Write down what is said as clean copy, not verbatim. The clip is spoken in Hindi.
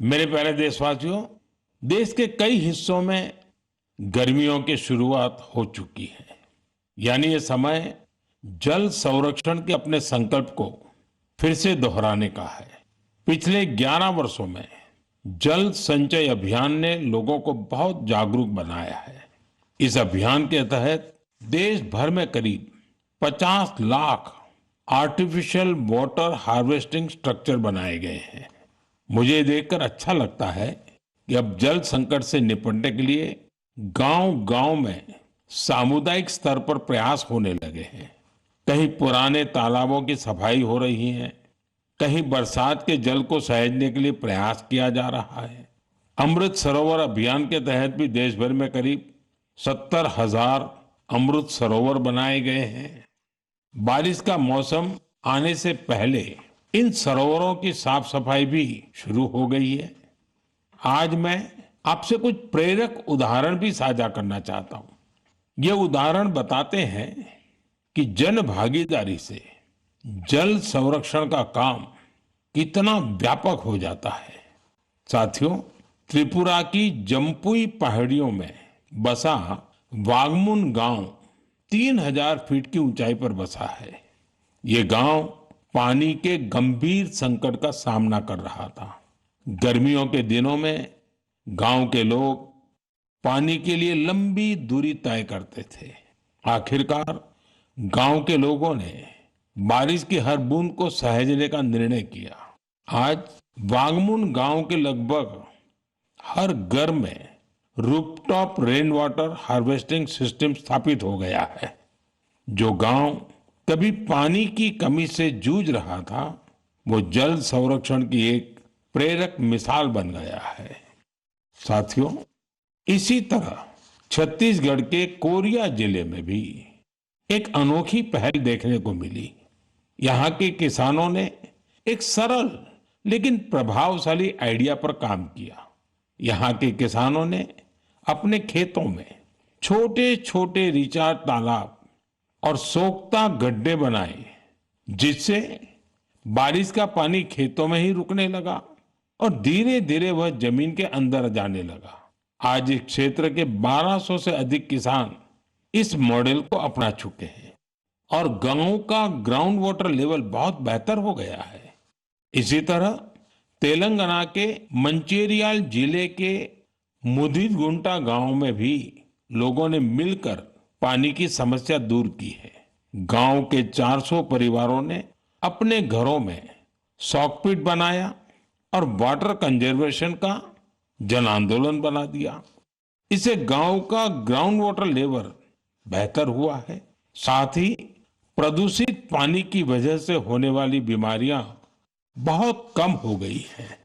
मेरे प्यारे देशवासियों, देश के कई हिस्सों में गर्मियों की शुरुआत हो चुकी है। यानी ये समय जल संरक्षण के अपने संकल्प को फिर से दोहराने का है। पिछले 11 वर्षों में जल संचय अभियान ने लोगों को बहुत जागरूक बनाया है। इस अभियान के तहत देश भर में करीब 50 lakh artificial water harvesting structure बनाए गए हैं। मुझे ये देखकर अच्छा लगता है कि अब जल संकट से निपटने के लिए गांव-गांव में सामुदायिक स्तर पर प्रयास होने लगे हैं। कहीं पुराने तालाबों की सफाई हो रही है, कहीं बरसात के जल को सहेजने के लिए प्रयास किया जा रहा है। अमृत सरोवर अभियान के तहत भी देश भर में करीब 70,000 अमृत सरोवर बनाए गए हैं। बारिश का मौसम आने से पहले इन सरोवरों की साफ सफाई भी शुरू हो गई है। आज मैं आपसे कुछ प्रेरक उदाहरण भी साझा करना चाहता हूं। ये उदाहरण बताते हैं कि जन भागीदारी से जल संरक्षण का काम कितना व्यापक हो जाता है। साथियों, त्रिपुरा की जम्पुई पहाड़ियों में बसा वागमुन गांव 3000 फीट की ऊंचाई पर बसा है। ये गांव पानी के गंभीर संकट का सामना कर रहा था। गर्मियों के दिनों में गांव के लोग पानी के लिए लंबी दूरी तय करते थे। आखिरकार गांव के लोगों ने बारिश की हर बूंद को सहेजने का निर्णय किया। आज वागमुन गांव के लगभग हर घर में rooftop rain water harvesting system स्थापित हो गया है। जो गांव कभी पानी की कमी से जूझ रहा था, वो जल संरक्षण की एक प्रेरक मिसाल बन गया है। साथियों, इसी तरह छत्तीसगढ़ के कोरिया जिले में भी एक अनोखी पहल देखने को मिली। यहाँ के किसानों ने एक सरल लेकिन प्रभावशाली आइडिया पर काम किया। यहाँ के किसानों ने अपने खेतों में छोटे छोटे रिचार्ज तालाब और सोखता गड्ढे बनाए, जिससे बारिश का पानी खेतों में ही रुकने लगा और धीरे धीरे वह जमीन के अंदर जाने लगा। आज इस क्षेत्र के 1200 से अधिक किसान इस मॉडल को अपना चुके हैं और गांव का ग्राउंड वाटर लेवल बहुत बेहतर हो गया है। इसी तरह तेलंगाना के मंचेरियाल जिले के मुदिगुंटा गांव में भी लोगों ने मिलकर पानी की समस्या दूर की है। गांव के 400 परिवारों ने अपने घरों में सॉकपिट बनाया और वाटर कंजर्वेशन का जन आंदोलन बना दिया। इससे गांव का ग्राउंड वाटर लेवल बेहतर हुआ है। साथ ही प्रदूषित पानी की वजह से होने वाली बीमारियां बहुत कम हो गई हैं।